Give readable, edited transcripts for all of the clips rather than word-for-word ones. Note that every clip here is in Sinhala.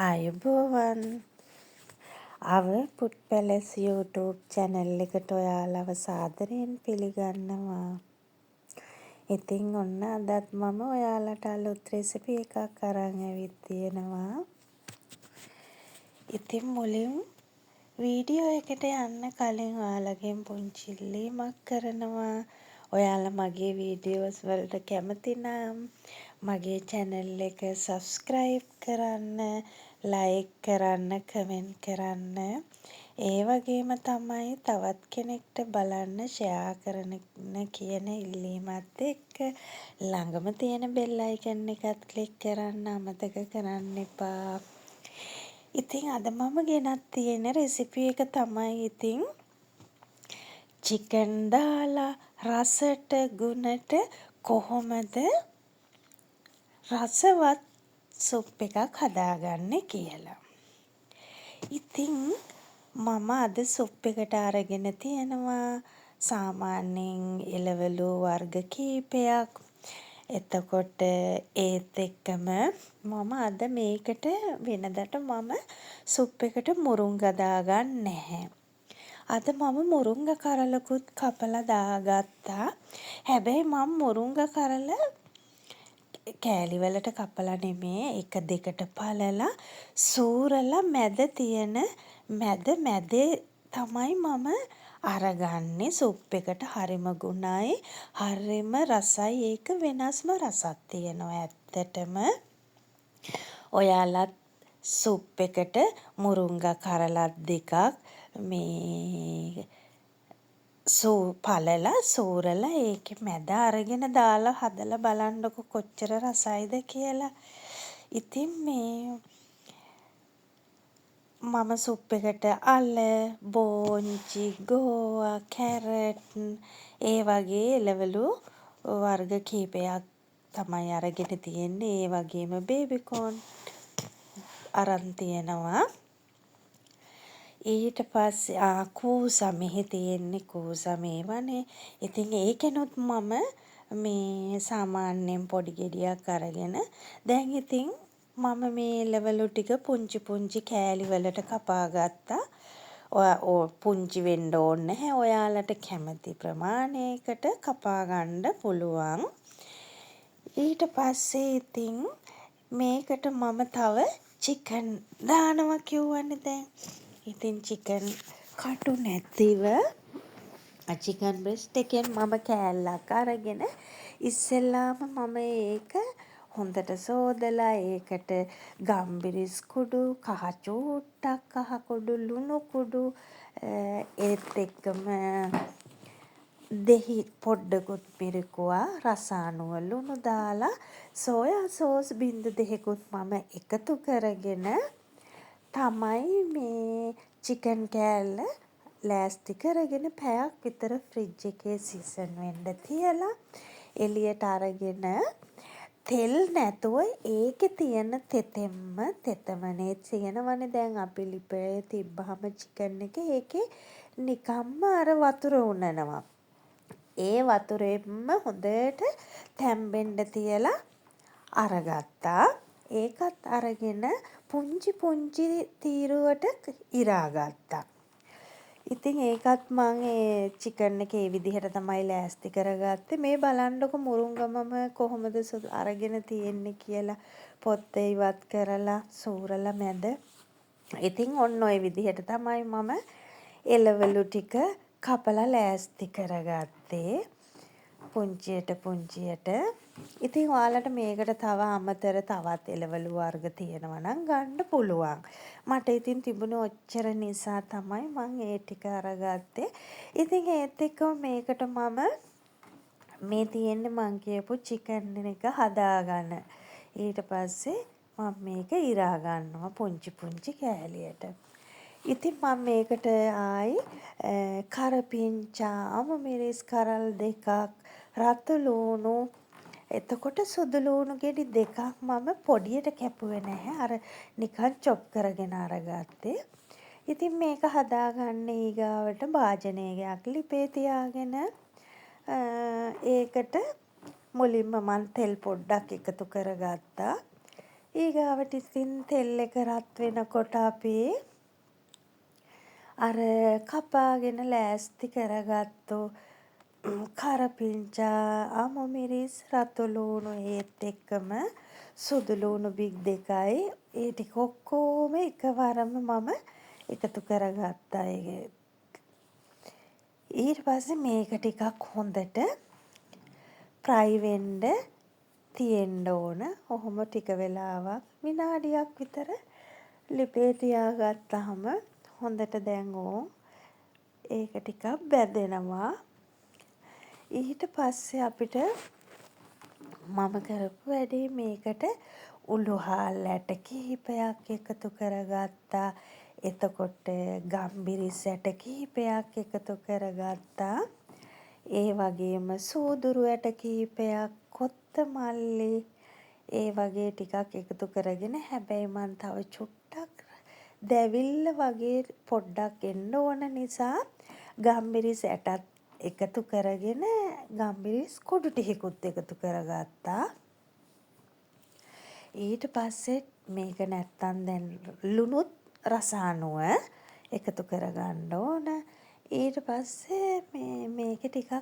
ආයුබෝවන් අව පුට් පැලස් YouTube channel එකට ඔයාලව සාදරයෙන් පිළිගන්නවා. ඉතින් ඔන්න අදත් මම ඔයාලට අලුත් රෙසිපි එකක් අරන් ඇවිත් තියෙනවා. ඉතින් මුලින් වීඩියෝ එකට යන්න කලින් ඔයාලගෙන් පුංචි ඉල්ලීමක් කරනවා. ඔයාලා මගේ වීඩියෝස් වලට කැමති නම් මගේ channel එක subscribe කරන්න, like කරන්න, comment කරන්න. ඒ වගේම තමයි තවත් කෙනෙක්ට බලන්න share කරන්න කියන ඉල්ලීමත් එක්ක ළඟම තියෙන bell icon එකත් click කරන්න අමතක කරන්න එපා. ඉතින් අද මම ගෙනත් තියෙන රෙසිපි එක තමයි ඉතින් චිකන් දාලා රසට ගුණට කොහොමද රසවත් සුප් එකක් හදාගන්නේ කියලා. ඉතින් මම අද සුප් එකට අරගෙන තියෙනවා සාමාන්‍යයෙන් එළවලු වර්ග කීපයක්. එතකොට ඒත් එක්කම මම අද මේකට වෙනදට මම සුප් එකට මුරුංගා දාගන්නේ නැහැ. අද මම මුරුංගා කරලකුත් කපලා දාගත්තා. හැබැයි මම මුරුංගා කරල කෑලි වලට කපලා නෙමේ එක දෙකට පළලා සූරලා මැදේ තමයි මම අරගන්නේ සුප් එකට හරිම ගුණයි හරිම රසයි ඒක වෙනස්ම රසක් තියෙනවා ඇත්තටම ඔයාලත් සුප් එකට මුරුංගා කරලත් දෙකක් මේ පළලා සූරලා ඒකේ මැද අරගෙන දාලා හදලා බලන්නකො කොච්චර රසයිද කියලා. ඉතින් මම සුප් එකට අල, බෝංචි, ගෝවා, කැරට් ඒ වගේ එළවලු වර්ග කීපයක් තමයි අරගෙන තියෙන්නේ. ඒ වගේම බේබි කෝන් අරන් තියෙනවා. ඊට පස්සේ කූසා මෙහි තියෙන්නේ කූසා මේවනේ. ඉතින් ඒකෙනුත් මම මේ සාමාන්‍යයෙන් පොඩි ගෙඩියක් අරගෙන දැන් ඉතින් මම මේ එළවලු ටික පුංචි පුංචි කෑලි වලට කපා ගත්තා. පුංචි වෙන්න ඕනේ නැහැ. ඔයාලට කැමති ප්‍රමාණයකට කපා ගන්න පුළුවන්. ඊට පස්සේ ඉතින් මේකට මම තව චිකන් දානවා කිව්වනේ දැන්. ඉතින් චිකන් කටු නැතිව චිකන් බ්‍රෙස්ට් එකෙන් මම කෑල්ලක් අරගෙන ඉස්සෙල්ලාම මම ඒක හොඳට සෝදලා ඒකට ගම්බිරිස් කුඩු කහ චූට්ටක් කහ කුඩු ලුණු කුඩු ඒත් එක්කම දෙහි පොඩ්ඩකුත් මිරිකුවා රස අනුව ලුණු දාලා සෝයා සෝස් බිංදු දෙකකුත් මම එකතු කරගෙන තමයි මේ චිකන් කෑල්ල ලෑස්ති කරගෙන පැයක් විතර ෆ්‍රිජ් එකේ සීසන් වෙන්න තියලා එළියට අරගෙන තෙල් නැතුව ඒකේ තියෙන තෙතමනේ තියෙනවනේ දැන් අපි ලිපේ තිබ්බහම චිකන් ඒකේ නිකම්ම අර වතුර උනනවා. ඒ වතුරෙන්ම හොඳට තැම්බෙන්න තියලා අරගත්තා. ඒකත් අරගෙන පුංචි පුංචි තීරුවට ඉරා ගත්තා. ඉතින් ඒකත් මං ඒ චිකන් එක ඒ විදිහට තමයි ලෑස්ති කරගත්තේ. මේ බලන්නකො මුරුංගමම කොහොමද අරගෙන තියෙන්නේ කියලා පොත්ත ඉවත් කරලා සූරලා මැද. ඉතින් ඔන්න ඔය විදිහට තමයි මම එළවලු ටික කපලා ලෑස්ති කරගත්තේ. පුංචියට. ඉතින් ඔයාලට මේකට තව අමතර තවත් එළවලු වර්ග තියෙනවා නම් ගන්න පුළුවන්. මට ඉතින් තිබුණේ ඔච්චර නිසා තමයි මම ඒ ටික අරගත්තේ. ඉතින් ඒත් එක්කම මේකට මම මේ තියෙන්නේ මං කියපු චිකන් එක හදාගන්න. ඊට පස්සේ මම මේක ඉරා ගන්නවා පුංචි කෑලියට. ඉතින් මම මේකට කරපිංචා අමුමිරිස් කරල් දෙකක් රතු ලූණු එතකොට සුදු ලූණු ගෙඩි දෙකක් මම පොඩියට කැපුවේ නැහැ. අර නිකන් චොප් කරගෙන අරගත්තේ. ඉතින් මේක හදාගන්න ඊගාවට භාජනයක් ලිපේ තියාගෙන ඒකට මුලින්ම මම තෙල් පොඩ්ඩක් එකතු කරගත්තා. ඊගාවට ඉතින් තෙල් එක රත් වෙනකොට අපි අර කපාගෙන ලෑස්ති කරගත්තු කරපිංචා, අමු මිරිස්, රතු ලූණු ඒත් එක්කම සුදු ලූණු බික් 2යි ඒ ටික ඔක්කොම එකවරම මම එකතු කරගත්තා. ඊට පස්සේ මේක ටිකක් හොඳට ෆ්‍රයි වෙන්න තියෙන්න ඕන. ඔහොම ටික වෙලාවක් විනාඩියක් විතර ලිපේ තියාගත්තාම හොඳට දැන් ඒක ටිකක් බැදෙනවා. ඊට පස්සේ අපිට මම කරපු වැඩේ මේකට උළුහාල් ඇට කිහිපයක් එකතු කරගත්තා. එතකොට ගම්බිරිස් ඇට කිහිපයක් එකතු කරගත්තා. ඒ වගේම සූදුරු ඇට කිහිපයක්, කොත්තමල්ලි ඒ වගේ ටිකක් එකතු කරගෙන හැබැයි මං තව චුට්ටක් දැවිල්ල වගේ පොඩ්ඩක් එන්න ඕන නිසා ගම්බිරිස් ඇටත් එකතු කරගෙන ගම්බිරිස් කුඩු ටිකකුත් එකතු කරගත්තා. ඊට පස්සේ මේක නැත්තම් දැන් ලුණුත් රස අනුව එකතු කරගන්න ඕන. ඊට පස්සේ මේක ටිකක්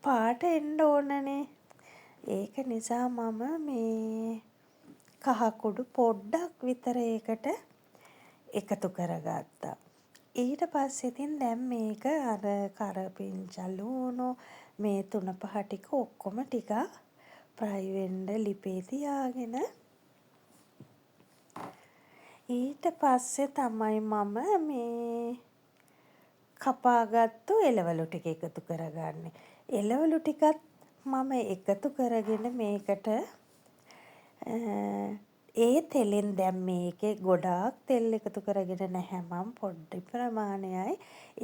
පාට එන්න ඕනනේ. ඒක නිසා මම මේ කහ කුඩු පොඩ්ඩක් විතර ඒකට එකතු කරගත්තා. ඊට පස්සේ ඉතින් දැන් මේක අර කරපිංචා ලූණු මේ 3-5 ටික ඔක්කොම ටිකක් ෆ්‍රයි වෙන්න ලිපේ තියාගෙන ඊට පස්සේ තමයි මම මේ කපාගත්තු එළවලු ටික එකතු කරගන්නේ. එළවලු ටිකත් මම එකතු කරගෙන මේකට ඒ තෙලෙන් දැන් මේකේ ගොඩාක් තෙල් එකතු කරගෙන නැහැ මම පොඩි ප්‍රමාණයයි.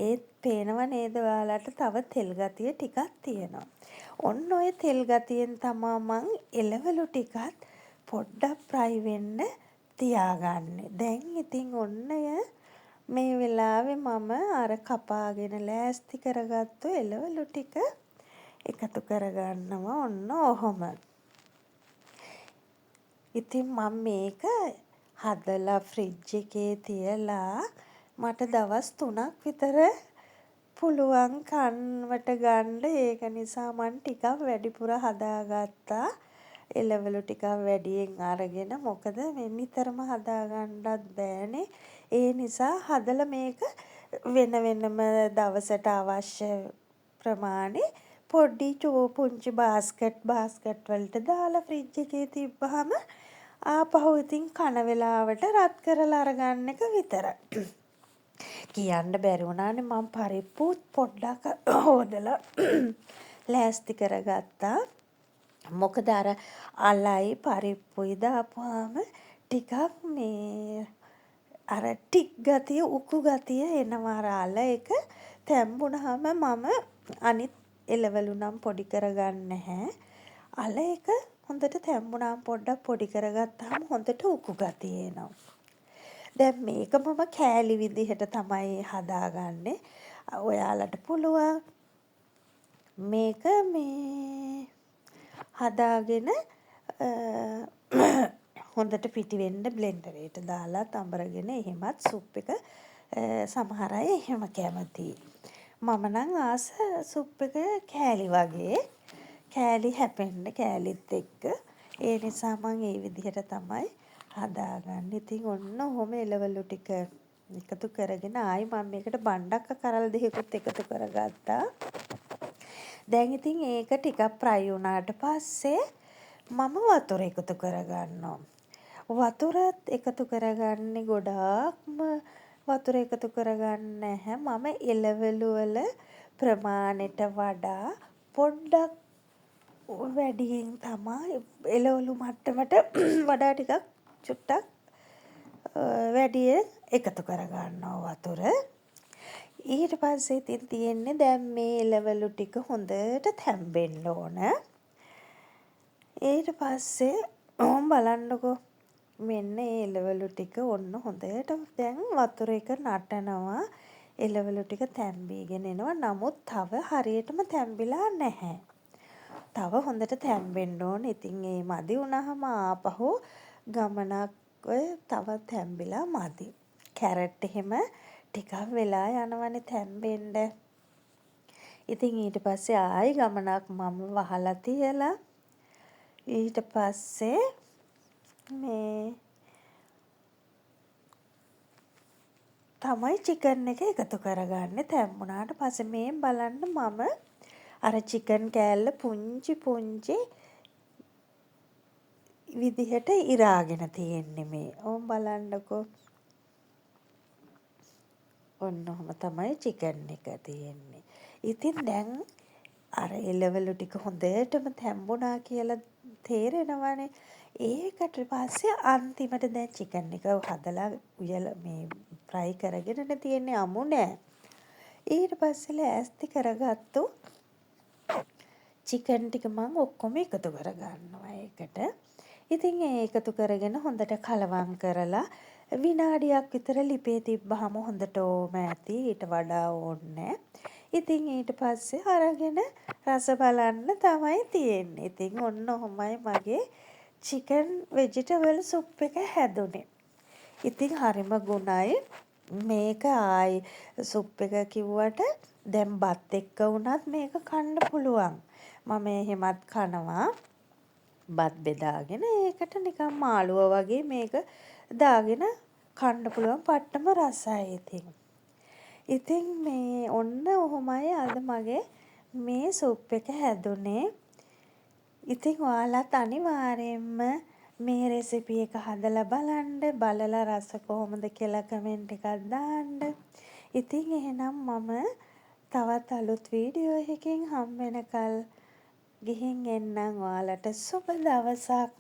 ඒත් පේනව නේද ඔයාලට තව තෙල් ගතිය ටිකක් තියෙනවා. ඔන්න ඔය තෙල් ගතියෙන් තමා මං එළවලු ටිකත් පොඩ්ඩක් ෆ්‍රයි වෙන්න තියාගන්නේ. දැන් ඉතින් ඔන්නය මේ වෙලාවේ මම අර කපාගෙන ලෑස්ති කරගත්තු එළවලු ටික එකතු කරගන්නවා ඔන්න ඔහොම. ඉතින් මම මේක හදලා ෆ්‍රිජ් එකේ තියලා මට දවස් 3ක් විතර පුළුවන් කන්වට ගන්න. ඒක නිසා මම ටිකක් වැඩිපුර හදාගත්තා. එළවලු ටිකක් වැඩියෙන් අරගෙන මොකද මේ නිතරම හදාගන්නත් බෑනේ. ඒ නිසා හදලා මේක වෙන වෙනම දවසට අවශ්‍ය ප්‍රමාණය පොඩි පුංචි බාස්කට් වලට දාලා ෆ්‍රිජ් එකේ තිබ්බහම ආපහු ඉතින් කන වෙලාවට රත් කරලා අරගන්න එක විතරයි. කියන්න බැරි වුණානේ මම පරිප්පුත් පොඩ්ඩක් හොදලා ලෑස්ති කරගත්තා. මොකද අර අලයි පරිප්පුයි දාපුවාම ටිකක් මේ අර ටික් ගතිය උකු ගතිය එනවා. අර අල එක තැම්බුනහම මම අනිත් එළවලු නම් පොඩි කරගන්නේ නැහැ. අල එක හොඳට තැම්බුනාම පොඩ්ඩක් පොඩි කරගත්තාම හොඳට උකු ගතිය එනවා. දැන් මේක මම කෑලි විදිහට තමයි හදාගන්නේ. ඔයාලට පුළුවන් මේක මේ හදාගෙන හොඳට පිටි වෙන්න බ්ලෙන්ඩරේට දාලා තඹරගෙන එහෙමත් සුප් එක සමහර අය එහෙම කැමතියි. මම නම් ආස සුප් එක කෑලි වගේ. කෑලි හැපෙන්න කෑලිත් එක්ක. ඒ නිසා මම ඒ විදිහට තමයි හදාගන්නේ. ඉතින් ඔන්න ඔහොම එළවලු ටික එකතු කරගෙන ආයි මම මේකට බණ්ඩක්ක කරල් දෙකකුත් එකතු කරගත්තා. දැන් ඉතින් ඒක ටිකක් ෆ්‍රයි වුණාට පස්සේ මම වතුර එකතු කරගන්නවා. වතුරත් එකතු කරගන්නේ ගොඩාක්ම වතුර එකතු කරගන්නේ නැහැ. මම එළවලු වල ප්‍රමාණයට වඩා පොඩ්ඩක් වැඩියෙන් තමයි එළවලු මට්ටමට වඩා ටිකක් චුට්ටක් වැඩියෙන් එකතු කරගන්නවා වතුර. ඊට පස්සේ ඉතින් තියෙන්නේ දැන් මේ එළවලු ටික හොඳට තැම්බෙන්න ඕන. ඊට පස්සේ ඔහොම බලන්නකෝ මෙන්න ඒ එළවලු ටික ඔන්න හොඳට දැන් වතුර එක නටනවා. එළවලු ටික තැම්බීගෙන එනවා. නමුත් තව හරියටම තැම්බිලා නැහැ. තව හොඳට තැම්බෙන්න ඕන. ඉතින් ඒ මදි වුණාම ආපහු ගමනක් ඔය තවත් තැම්බිලා මදි. කැරට් එහෙම ටිකක් වෙලා යනවනේ තැම්බෙන්න. ඉතින් ඊට පස්සේ ආයි ගමනක් මම වහලා තියලා ඊට පස්සේ මේ තමයි චිකන් එක එකතු කරගන්නේ. තැම්බුණාට පස්සේ මේ බලන්න මම අර චිකන් කෑල්ල පුංචි පුංචි විදිහට ඉරාගෙන තියෙන්නේ මේ. ඕම් බලන්නකෝ. ඔන්න ඔහම තමයි චිකන් එක තියෙන්නේ. ඉතින් දැන් අර එළවලු ටික හොඳටම තැම්බුණා කියලා තේරෙනවනේ. ඒකට පස්සේ අන්තිමට දැන් චිකන් එක හදලා උයලා මේ ෆ්‍රයි කරගෙනනේ තියෙන්නේ අමු නෑ. ඊට පස්සේ ලෑස්ති කරගත්තු චිකන් ටික මම ඔක්කොම එකතු කරගන්නවා ඒකට. ඉතින් ඒ එකතු කරගෙන හොඳට කලවම් කරලා විනාඩියක් විතර ලිපේ තිබ්බහම හොඳටම ඇති. ඊට වඩා ඕනේ. ඉතින් ඊට පස්සේ අරගෙන රස බලන්න තමයි තියෙන්නේ. ඉතින් ඔන්න ඔහොමයි මගේ චිකන් වෙජිටබල් සුප් එක හැදුනේ. ඉතින් හරිම ගුණයි. මේක ආයි සුප් එක කිව්වට දැන් බත් එක්ක වුණත් මේක කන්න පුළුවන්. මම එහෙමත් කනවා. බත් බෙදාගෙන ඒකට නිකන් මාළුවා වගේ මේක දාගෙන කන්න පුළුවන් පට්ටම රසයි ඉතින්. ඉතින් මේ ඔන්න ඔහොමයි අද මගේ මේ සුප් එක හැදුනේ. ඉතින් ඔයාලත් අනිවාර්යයෙන්ම මේ රෙසිපි එක හදලා බලන්න. බලලා රස කොහොමද කියලා කමෙන්ට් එකක් දාන්න. ඉතින් එහෙනම් මම තවත් අලුත් වීඩියෝ එකකින් හම්බ වෙනකල් ගිහින් එන්නම්. ඔයාලට සුබ දවසක්.